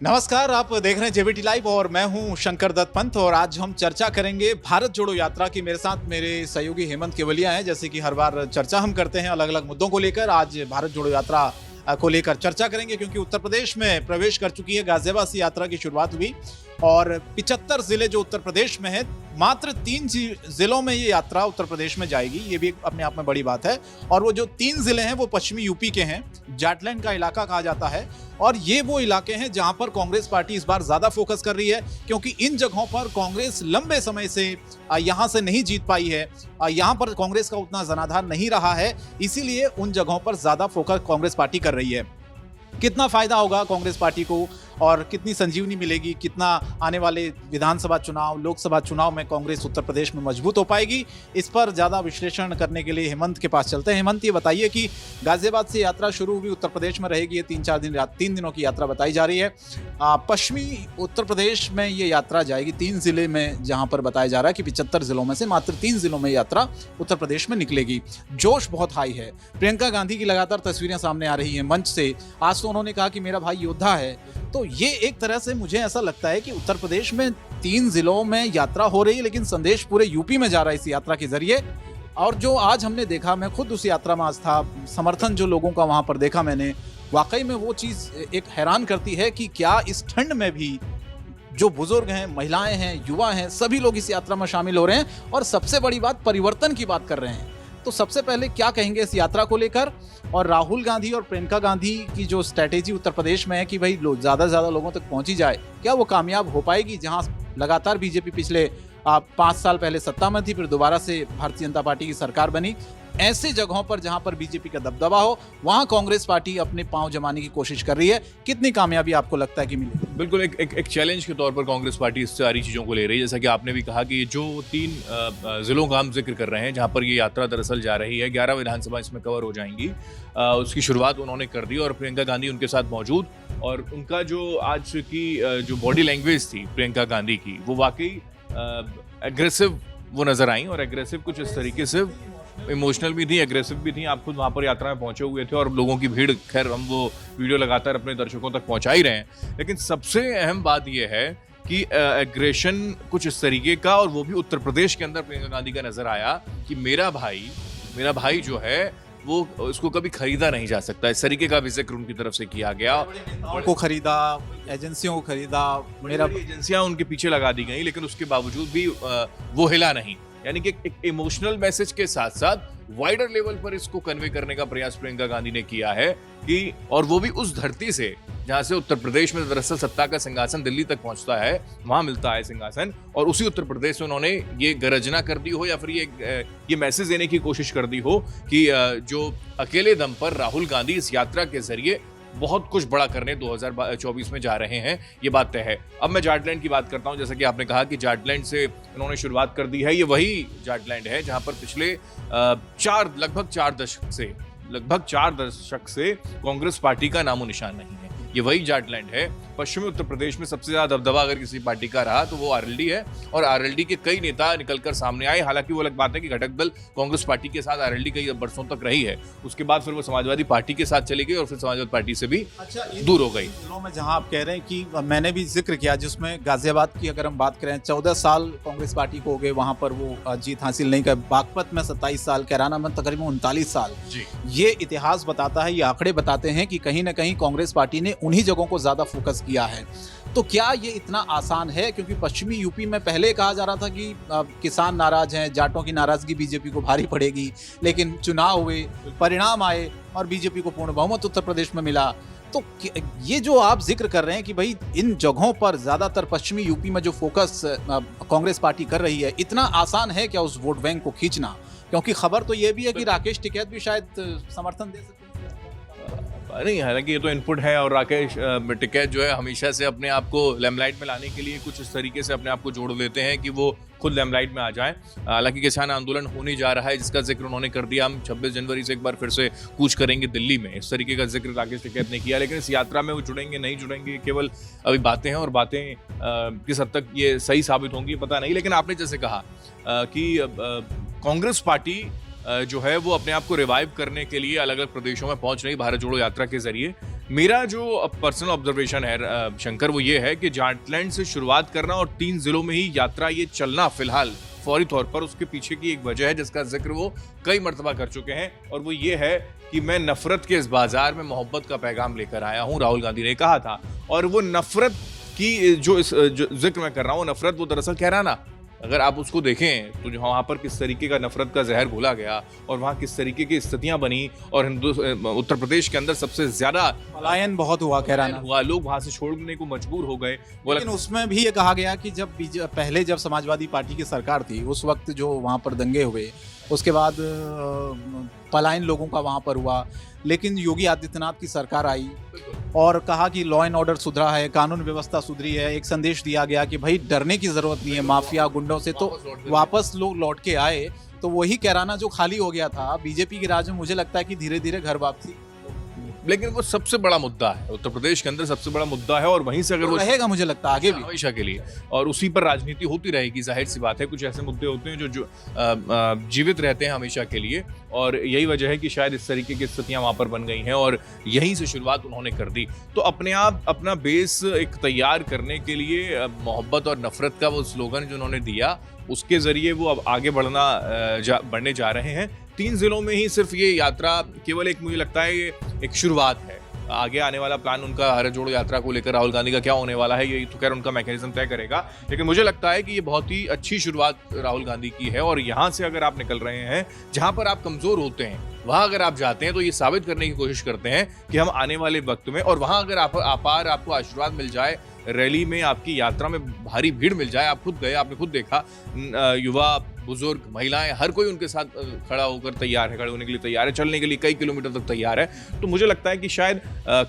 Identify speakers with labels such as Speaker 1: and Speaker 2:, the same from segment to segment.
Speaker 1: नमस्कार, आप देख रहे हैं जेबीटी लाइव और मैं हूं शंकर दत्त पंत। और आज हम चर्चा करेंगे भारत जोड़ो यात्रा की। मेरे साथ मेरे सहयोगी हेमंत केवलिया हैं। जैसे कि हर बार चर्चा हम करते हैं अलग अलग मुद्दों को लेकर, आज भारत जोड़ो यात्रा को लेकर चर्चा करेंगे, क्योंकि उत्तर प्रदेश में प्रवेश कर चुकी है। गाजियाबाद से यात्रा की शुरुआत हुई और 75 जिले जो उत्तर प्रदेश में है, मात्र 3 जिलों में ये यात्रा उत्तर प्रदेश में जाएगी। ये भी अपने आप में बड़ी बात है। और वो जो 3 जिले हैं वो पश्चिमी यूपी के हैं, जाटलैंड का इलाका कहा जाता है। और ये वो इलाके हैं जहां पर कांग्रेस पार्टी इस बार ज्यादा फोकस कर रही है, क्योंकि इन जगहों पर कांग्रेस लंबे समय से यहां से नहीं जीत पाई है। यहां पर कांग्रेस का उतना जनाधार नहीं रहा है, इसीलिए उन जगहों पर ज्यादा फोकस कांग्रेस पार्टी कर रही है। कितना फायदा होगा कांग्रेस पार्टी को और कितनी संजीवनी मिलेगी, कितना आने वाले विधानसभा चुनाव, लोकसभा चुनाव में कांग्रेस उत्तर प्रदेश में मजबूत हो पाएगी, इस पर ज्यादा विश्लेषण करने के लिए हेमंत के पास चलते हैं। हेमंत, ये बताइए कि गाजियाबाद से यात्रा शुरू हुई, उत्तर प्रदेश में रहेगी ये 3 दिनों की यात्रा बताई जा रही है। पश्चिमी उत्तर प्रदेश में ये यात्रा जाएगी 3 जिले में, जहां पर बताया जा रहा है कि 75 जिलों में से मात्र 3 जिलों में यात्रा उत्तर प्रदेश में निकलेगी। जोश बहुत हाई है। प्रियंका गांधी की लगातार तस्वीरें सामने आ रही हैं मंच से। आज तो उन्होंने कहा कि मेरा भाई योद्धा है। तो ये एक तरह से मुझे ऐसा लगता है कि उत्तर प्रदेश में 3 जिलों में यात्रा हो रही है, लेकिन संदेश पूरे यूपी में जा रहा है इस यात्रा के जरिए। और जो आज हमने देखा, मैं खुद उस यात्रा में आज था, समर्थन जो लोगों का वहां पर देखा मैंने, वाकई में वो चीज एक हैरान करती है कि क्या इस ठंड में भी जो बुजुर्ग हैं, महिलाएं हैं, युवा हैं, सभी लोग इस यात्रा में शामिल हो रहे हैं। और सबसे बड़ी बात, परिवर्तन की बात कर रहे हैं। तो सबसे पहले क्या कहेंगे इस यात्रा को लेकर, और राहुल गांधी और प्रियंका गांधी की जो स्ट्रैटेजी उत्तर प्रदेश में है कि भाई ज़्यादा से ज़्यादा लोगों तक पहुंची जाए, क्या वो कामयाब हो पाएगी? जहां लगातार बीजेपी पिछले 5 साल पहले सत्ता में थी, फिर दोबारा से भारतीय जनता पार्टी की सरकार बनी। ऐसे जगहों पर जहां पर बीजेपी का दबदबा हो, वहां कांग्रेस पार्टी अपने पांव जमाने की कोशिश कर रही है। कितनी कामयाबी आपको लगता है कि मिलेगी?
Speaker 2: बिल्कुल एक चैलेंज के तौर पर कांग्रेस पार्टी इस सारी चीज़ों को ले रही है। जैसा कि आपने भी कहा कि जो 3 जिलों का हम जिक्र कर रहे हैं, जहां पर ये यात्रा दरअसल जा रही है, 11 विधानसभा इसमें कवर हो जाएंगी। उसकी शुरुआत उन्होंने कर दी और प्रियंका गांधी उनके साथ मौजूद। और उनका जो आज की जो बॉडी लैंग्वेज थी प्रियंका गांधी की, वो वाकई एग्रेसिव वो नजर आई। और एग्रेसिव कुछ इस तरीके से, इमोशनल भी थी, एग्रेसिव भी थी। आप खुद वहाँ पर यात्रा में पहुंचे हुए थे और लोगों की भीड़, खैर हम वो वीडियो लगातार अपने दर्शकों तक पहुंचा ही रहे हैं। लेकिन सबसे अहम बात यह है कि एग्रेशन कुछ इस तरीके का, और वो भी उत्तर प्रदेश के अंदर प्रियंका गांधी का नजर आया कि मेरा भाई जो है वो उसको कभी खरीदा नहीं जा सकता। इस तरीके का भी जिक्र उनकी तरफ से किया गया।
Speaker 1: को खरीदा, एजेंसियों को खरीदा, मेरा
Speaker 2: एजेंसियां उनके पीछे लगा दी गई, लेकिन उसके बावजूद भी वो हिला नहीं। यानी कि एक इमोशनल मैसेज के साथ साथ वाइडर लेवल पर इसको कन्वे करने का प्रयास प्रियंका गांधी ने किया है कि, और वो भी उस धरती से जहां से उत्तर प्रदेश में दरअसल सत्ता का सिंहासन दिल्ली तक पहुंचता है, वहां मिलता है सिंहासन। और उसी उत्तर प्रदेश में उन्होंने ये गर्जना कर दी हो, या फिर ये मैसेज देने की कोशिश कर दी हो कि जो अकेले दम पर राहुल गांधी इस यात्रा के जरिए बहुत कुछ बड़ा करने 2024 में जा रहे हैं, ये बात तय है। अब मैं जाटलैंड की बात करता हूं। जैसा कि आपने कहा कि जाटलैंड से उन्होंने शुरुआत कर दी है। ये वही जाटलैंड है जहां पर पिछले लगभग 4 दशक से कांग्रेस पार्टी का नामो निशान नहीं है। ये वही जाटलैंड है। पश्चिमी उत्तर प्रदेश में सबसे ज्यादा दबदबा अगर किसी पार्टी का रहा तो वो आरएलडी है, और आरएलडी के कई नेता निकलकर सामने आए। हालांकि वो अलग बात है कि घटक दल कांग्रेस पार्टी के साथ आरएलडी कई बरसों तक रही है। उसके बाद फिर वो समाजवादी पार्टी के साथ चली गई और फिर समाजवादी पार्टी से भी दूर हो गई।
Speaker 1: जिलों में जहां आप कह रहे हैं कि मैंने भी जिक्र किया, जिसमें गाजियाबाद की अगर हम बात करें, 14 साल कांग्रेस पार्टी को हो गए वहां पर वो जीत हासिल नहीं कर। बागपत में 27 साल, कैराना में तकरीबन 39 साल। ये इतिहास बताता है, ये आंकड़े बताते हैं कि कहीं ना कहीं कांग्रेस पार्टी ने उन्हीं जगहों को ज्यादा फोकस किया है। तो क्या ये इतना आसान है? क्योंकि पश्चिमी यूपी में पहले कहा जा रहा था कि किसान नाराज हैं, जाटों की नाराजगी बीजेपी को भारी पड़ेगी, लेकिन चुनाव हुए, परिणाम आए और बीजेपी को पूर्ण बहुमत उत्तर प्रदेश में मिला। तो ये जो आप जिक्र कर रहे हैं कि भाई इन जगहों पर ज्यादातर पश्चिमी यूपी में जो फोकस कांग्रेस पार्टी कर रही है, इतना आसान है क्या उस वोट बैंक को खींचना? क्योंकि खबर तो ये भी है कि राकेश टिकैत भी शायद समर्थन दे सकते हैं।
Speaker 2: नहीं, हालांकि ये तो इनपुट है, और राकेश टिकैत जो है हमेशा से अपने आप को लेमलाइट में लाने के लिए कुछ इस तरीके से अपने आप को जोड़ लेते हैं कि वो खुद लेमलाइट में आ जाएं। हालांकि किसान आंदोलन होने जा रहा है, जिसका जिक्र उन्होंने कर दिया। हम 26 जनवरी से एक बार फिर से कूच करेंगे दिल्ली में, इस तरीके का जिक्र राकेश टिकैत ने किया। लेकिन इस यात्रा में वो जुड़ेंगे नहीं जुड़ेंगे, केवल अभी बातें हैं, और बातें किस हद तक ये सही साबित होंगी पता नहीं। लेकिन आपने जैसे कहा कि कांग्रेस पार्टी जो है वो अपने आप को रिवाइव करने के लिए अलग अलग प्रदेशों में पहुंच रही भारत जोड़ो यात्रा के जरिए। मेरा जो पर्सनल ऑब्जर्वेशन है शंकर, वो ये है कि जाटलैंड से शुरुआत करना और 3 जिलों में ही यात्रा ये चलना फिलहाल फौरी तौर पर, उसके पीछे की एक वजह है जिसका जिक्र वो कई मर्तबा कर चुके हैं, और वो ये है कि मैं नफरत के इस बाजार में मोहब्बत का पैगाम लेकर आया हूं, राहुल गांधी ने कहा था। और वो नफरत की जो जिक्र मैं कर रहा हूँ, नफरत वो दरअसल कह रहा ना, अगर आप उसको देखें तो वहाँ पर किस तरीके का नफरत का जहर घोला गया और वहाँ किस तरीके की स्थितियाँ बनी, और उत्तर प्रदेश के अंदर सबसे ज्यादा
Speaker 1: पलायन बहुत हुआ, कह रहा ना
Speaker 2: हुआ, लोग वहाँ से छोड़ने को मजबूर हो गए।
Speaker 1: लेकिन उसमें भी ये कहा गया कि जब पहले जब समाजवादी पार्टी की सरकार थी उस वक्त जो वहाँ पर दंगे हुए, उसके बाद पलायन लोगों का वहाँ पर हुआ, लेकिन योगी आदित्यनाथ की सरकार आई और कहा कि लॉ एंड ऑर्डर सुधरा है, कानून व्यवस्था सुधरी है, एक संदेश दिया गया कि भाई डरने की जरूरत नहीं है माफिया गुंडों से, तो वापस लोग लौट के आए। तो वही कैराना जो खाली हो गया था बीजेपी के राज में, मुझे लगता है कि धीरे धीरे घर वापसी,
Speaker 2: लेकिन वो सबसे बड़ा मुद्दा है उत्तर प्रदेश के अंदर, सबसे बड़ा मुद्दा है, और वहीं से अगर वो
Speaker 1: रहेगा मुझे लगता है आगे भी
Speaker 2: हमेशा के लिए, और उसी पर राजनीति होती रहेगी। जाहिर सी बात है, कुछ ऐसे मुद्दे होते हैं जो जीवित रहते हैं हमेशा के लिए, और यही वजह है कि शायद इस तरीके की स्थितियां वहां पर बन गई हैं और यहीं से शुरुआत उन्होंने कर दी। तो अपने आप अपना बेस एक तैयार करने के लिए मोहब्बत और नफरत का वो स्लोगन जो उन्होंने दिया, उसके जरिए वो अब आगे बढ़ने जा रहे हैं। 3 जिलों में ही सिर्फ ये यात्रा केवल एक, मुझे लगता है ये एक शुरुआत है। आगे आने वाला प्लान उनका भारत जोड़ो यात्रा को लेकर राहुल गांधी का क्या होने वाला है, ये तो खैर उनका मैकेनिज्म तय करेगा, लेकिन मुझे लगता है कि ये बहुत ही अच्छी शुरुआत राहुल गांधी की है। और यहाँ से अगर आप निकल रहे हैं, जहां पर आप कमजोर होते हैं वहां अगर आप जाते हैं, तो ये साबित करने की कोशिश करते हैं कि हम आने वाले वक्त में, और वहां अगर आपको आशीर्वाद मिल जाए, रैली में आपकी यात्रा में भारी भीड़ मिल जाए, आप खुद गए, आपने खुद देखा, युवा बुजुर्ग महिलाएं हर कोई उनके साथ खड़ा होकर तैयार है, खड़े होने के लिए तैयार है, चलने के लिए कई किलोमीटर तक तैयार है। तो मुझे लगता है कि शायद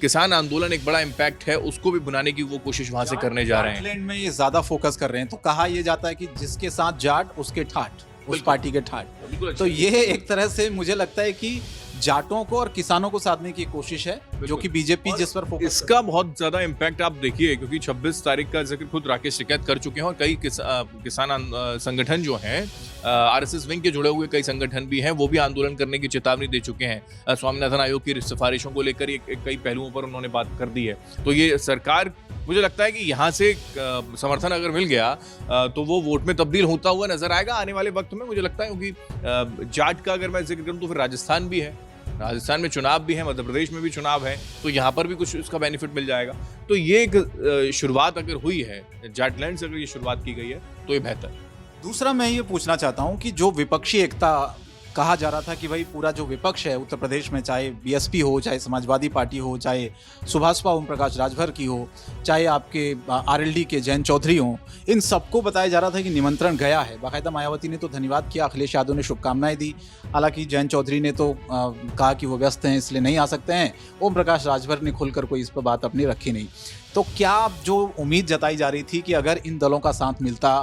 Speaker 2: किसान आंदोलन एक बड़ा इम्पैक्ट है, उसको भी बुनाने की वो कोशिश वहां से करने जा रहे हैं।
Speaker 1: जाटलैंड में ये ज्यादा फोकस कर रहे हैं, तो कहा यह जाता है कि जिसके साथ जाट उसके ठाठ, उस पार्टी के ठाठ। तो ये एक तरह से मुझे लगता है कि जाटों को और किसानों को साधने की कोशिश है, जो कि बीजेपी जिस पर फोकस
Speaker 2: इसका बहुत ज्यादा इम्पैक्ट आप देखिए, क्योंकि 26 तारीख का जिक्र खुद राकेश टिकैत कर चुके हैं, और कई किसान संगठन जो हैं, आरएसएस विंग के जुड़े हुए कई संगठन भी हैं, वो भी आंदोलन करने की चेतावनी दे चुके हैं। स्वामीनाथन आयोग की सिफारिशों को लेकर कई पहलुओं पर उन्होंने बात कर दी है। तो ये सरकार, मुझे लगता है कि यहाँ से समर्थन अगर मिल गया तो वो वोट में तब्दील होता हुआ नजर आएगा आने वाले वक्त में, मुझे लगता है। क्योंकि जाट का अगर मैं जिक्र करूँ तो फिर राजस्थान भी है, राजस्थान में चुनाव भी है, मध्य प्रदेश में भी चुनाव है, तो यहाँ पर भी कुछ इसका बेनिफिट मिल जाएगा। तो ये एक शुरुआत अगर हुई है, जाटलैंड से अगर ये शुरुआत की गई है, तो ये बेहतर।
Speaker 1: दूसरा मैं ये पूछना चाहता हूँ कि जो विपक्षी एकता कहा जा रहा था कि भाई पूरा जो विपक्ष है उत्तर प्रदेश में, चाहे बीएसपी हो, चाहे समाजवादी पार्टी हो, चाहे सुभाषपा ओम प्रकाश राजभर की हो, चाहे आपके आरएलडी के जयंत चौधरी हो, इन सबको बताया जा रहा था कि निमंत्रण गया है। बाकायदा मायावती ने तो धन्यवाद किया, अखिलेश यादव ने शुभकामनाएं दी, हालांकि जयंत चौधरी ने तो कहा कि वो व्यस्त हैं इसलिए नहीं आ सकते हैं। ओम प्रकाश राजभर ने खुलकर कोई इस पर बात अपनी रखी नहीं। तो क्या जो उम्मीद जताई जा रही थी कि अगर इन दलों का साथ मिलता,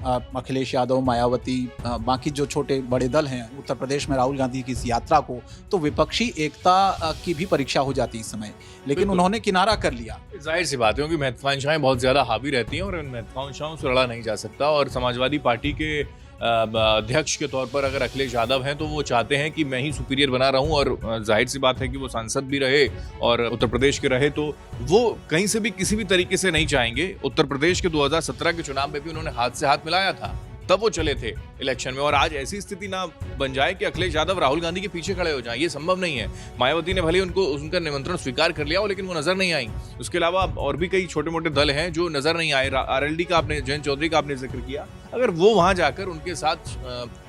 Speaker 1: अखिलेश यादव, मायावती, बाकी जो छोटे बड़े दल हैं उत्तर प्रदेश में राहुल गांधी की इस यात्रा को, तो विपक्षी एकता की भी परीक्षा हो जाती इस समय, लेकिन उन्होंने किनारा कर लिया।
Speaker 2: जाहिर सी बात है, क्योंकि महत्वाकांक्षाएं बहुत ज्यादा हावी रहती हैं और इन महत्वाकांक्षाओं से लड़ा नहीं जा सकता। और समाजवादी पार्टी के अध्यक्ष के तौर पर अगर अखिलेश यादव हैं, तो वो चाहते हैं कि मैं ही सुपीरियर बना रहूं, और जाहिर सी बात है कि वो सांसद भी रहे और उत्तर प्रदेश के रहे, तो वो कहीं से भी किसी भी तरीके से नहीं चाहेंगे। उत्तर प्रदेश के 2017 के चुनाव में भी उन्होंने हाथ से हाथ मिलाया था, तब वो चले थे इलेक्शन में, और आज ऐसी स्थिति ना बन जाए कि अखिलेश यादव राहुल गांधी के पीछे खड़े हो जाएं, ये संभव नहीं है। मायावती ने भले उनका निमंत्रण स्वीकार कर लिया हो, लेकिन वो नजर नहीं आई। उसके अलावा और भी कई छोटे मोटे दल हैं जो नजर नहीं आए। आरएलडी का आपने, जयंत चौधरी का आपने जिक्र किया, अगर वो वहां जाकर उनके साथ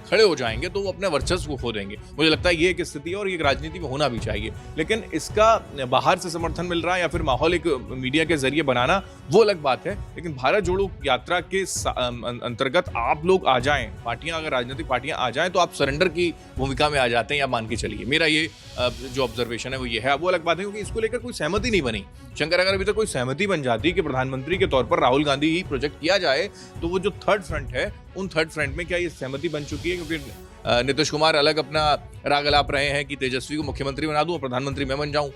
Speaker 2: खड़े हो जाएंगे तो वो अपने वर्चस्व को खो देंगे। मुझे लगता है ये एक स्थिति है और ये राजनीति में होना भी चाहिए। लेकिन इसका बाहर से समर्थन मिल रहा है या फिर माहौल एक मीडिया के जरिए बनाना, वो अलग बात है। लेकिन भारत जोड़ो यात्रा के अंतर्गत आप लोग आ जाएं, पार्टियां, अगर राजनीतिक पार्टियां आ जाएं, तो आप सरेंडर की भूमिका में आ जाते हैं, या मान के चलिए। मेरा ये जो ऑब्जर्वेशन है वो ये है। वो अलग बात है क्योंकि इसको लेकर कोई सहमति नहीं बनी। शंकर, अगर अभी तक कोई सहमति बन जाती कि प्रधानमंत्री के तौर पर राहुल गांधी ही प्रोजेक्ट किया जाए, तो वो जो थर्ड फ्रंट है, उन थर्ड फ्रंट में क्या ये सहमति बन चुकी है? क्योंकि नीतीश कुमार अलग अपना राग अलाप रहे हैं कि तेजस्वी को मुख्यमंत्री बना दूं और प्रधानमंत्री मैं बन जाऊं।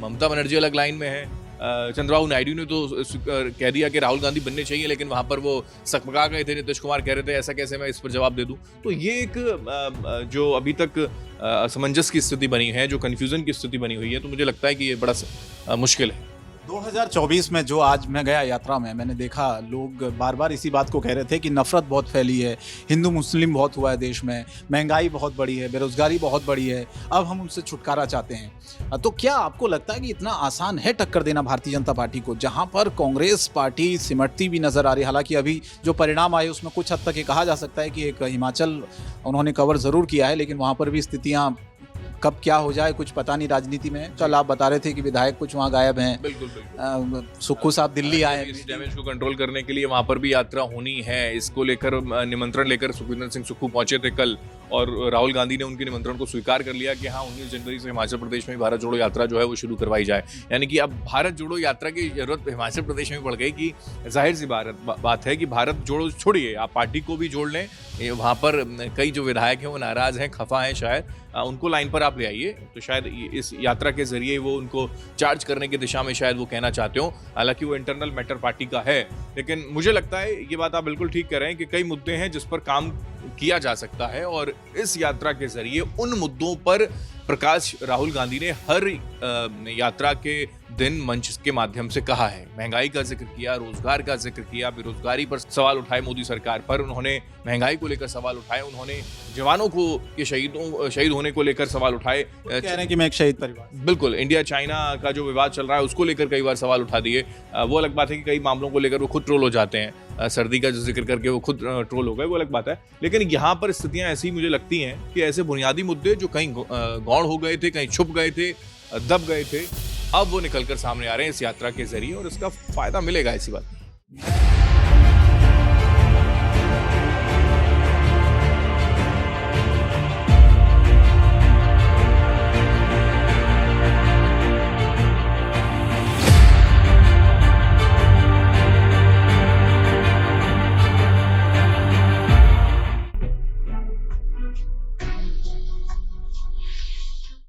Speaker 2: ममता बनर्जी अलग लाइन में है। चंद्रबाबू नायडू ने तो कह दिया कि राहुल गांधी बनने चाहिए, लेकिन वहां पर वो सकपका गए थे। नीतीश कुमार कह रहे थे ऐसा कैसे मैं इस पर जवाब दे दूं। तो ये एक जो अभी तक असमंजस की स्थिति बनी है, जो कंफ्यूजन की स्थिति बनी हुई है, तो मुझे लगता है कि ये बड़ा मुश्किल है।
Speaker 1: 2024 में जो आज मैं गया यात्रा में, मैंने देखा लोग बार बार इसी बात को कह रहे थे कि नफरत बहुत फैली है, हिंदू मुस्लिम बहुत हुआ है देश में, महंगाई बहुत बढ़ी है, बेरोजगारी बहुत बढ़ी है, अब हम उनसे छुटकारा चाहते हैं। तो क्या आपको लगता है कि इतना आसान है टक्कर देना भारतीय जनता पार्टी को, जहां पर कांग्रेस पार्टी सिमटती भी नजर आ रही है? हालांकि अभी जो परिणाम आए उसमें कुछ हद तक ये कहा जा सकता है कि एक हिमाचल उन्होंने कवर जरूर किया है, लेकिन वहां पर भी स्थितियां कब क्या हो जाए कुछ पता नहीं राजनीति में। कल आप बता रहे थे कि विधायक कुछ वहाँ गायब हैं।
Speaker 2: बिल्कुल
Speaker 1: सुक्खू साहब दिल्ली आए,
Speaker 2: इस डैमेज को कंट्रोल करने के लिए वहां पर भी यात्रा होनी है। इसको लेकर निमंत्रण लेकर सुखविंदर सिंह सुक्खू पहुंचे थे कल, और राहुल गांधी ने उनके निमंत्रण को स्वीकार कर लिया कि हाँ 19 जनवरी से हिमाचल प्रदेश में भारत जोड़ो यात्रा जो है वो शुरू करवाई जाए। यानी कि अब भारत जोड़ो यात्रा की जरूरत हिमाचल प्रदेश में पड़ गई कि जाहिर सी बात है कि भारत जोड़ो छोड़िए, आप पार्टी को भी जोड़ लें। वहां पर कई जो विधायक हैं वो नाराज हैं, खफा हैं, शायद उनको लाइन पर आप ले आइए। तो शायद इस यात्रा के जरिए वो उनको चार्ज करने की दिशा में शायद वो कहना चाहते हो। हालांकि वो इंटरनल मैटर पार्टी का है, लेकिन मुझे लगता है ये बात आप बिल्कुल ठीक कह रहे हैं कि कई मुद्दे हैं जिस पर काम किया जा सकता है, और इस यात्रा के जरिए उन मुद्दों पर प्रकाश राहुल गांधी ने हर यात्रा के दिन मंच के माध्यम से कहा है। महंगाई का जिक्र किया, रोजगार का जिक्र किया, बेरोजगारी पर सवाल उठाए मोदी सरकार पर, उन्होंने महंगाई को लेकर सवाल उठाए, उन्होंने जवानों को के शहीद होने को लेकर सवाल उठाए।
Speaker 1: कह रहे हैं कि मैं एक शहीद परिवार,
Speaker 2: बिल्कुल इंडिया चाइना का जो विवाद चल रहा है उसको लेकर कई बार सवाल उठा दिए। वो अलग बात है कि कई मामलों को लेकर वो खुद ट्रोल हो जाते हैं। सर्दी का जो जिक्र करके वो खुद ट्रोल हो गए, वो अलग बात है। लेकिन यहाँ पर स्थितियां ऐसी मुझे लगती हैं कि ऐसे बुनियादी मुद्दे जो कहीं गौण हो गए थे, कहीं छुप गए थे, दब गए थे, अब वो निकलकर सामने आ रहे हैं इस यात्रा के जरिए, और इसका फायदा मिलेगा, ऐसी बात नहीं।